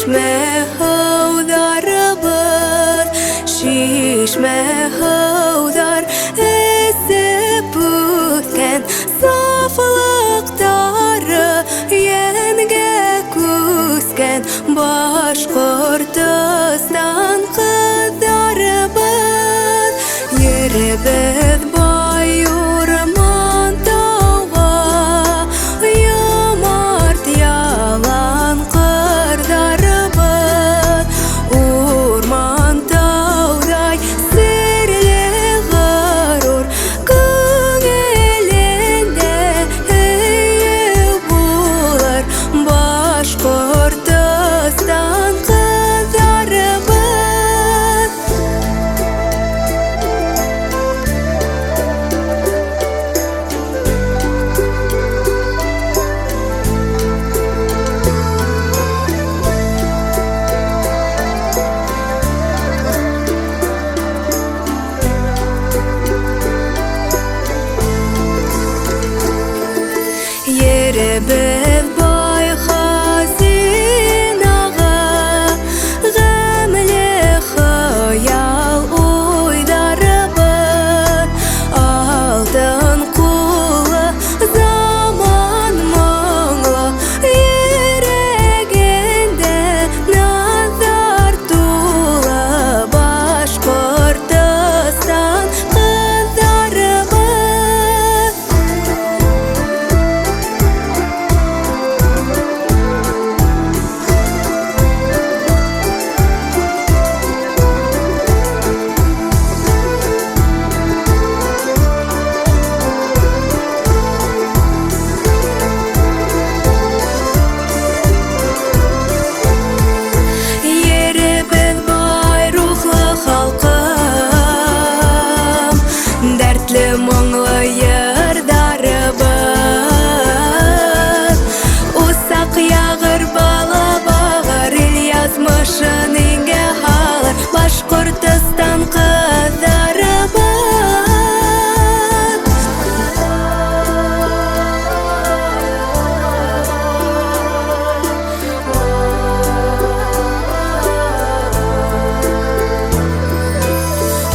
Шишме хаударыбыр, шишме хаудар эсеп үткен сафлыктары енге күскен Башкортостан кыздарыбыз. Еребез бай урман тауга, ямарт ялан кырдарыбыз. Урман таудай серле ғарур күңелінде өйе булар Башкортостан кыздарыбыз. Еребез бай хазинага, гамле хыял уйдарыбыз. Алтын кулы заман моңлы, йөрәгендә назар тулы Башкортостан кыздарыбыз. Еребез бай рухлы халкым, дәртле моңлы йырдарыбыз. Усак ягыр бала багыр, ил язмышын иңгә халыр Башкортостан кыздарыбыз.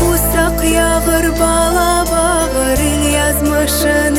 Усак ягыр бала багыр, ил язмышын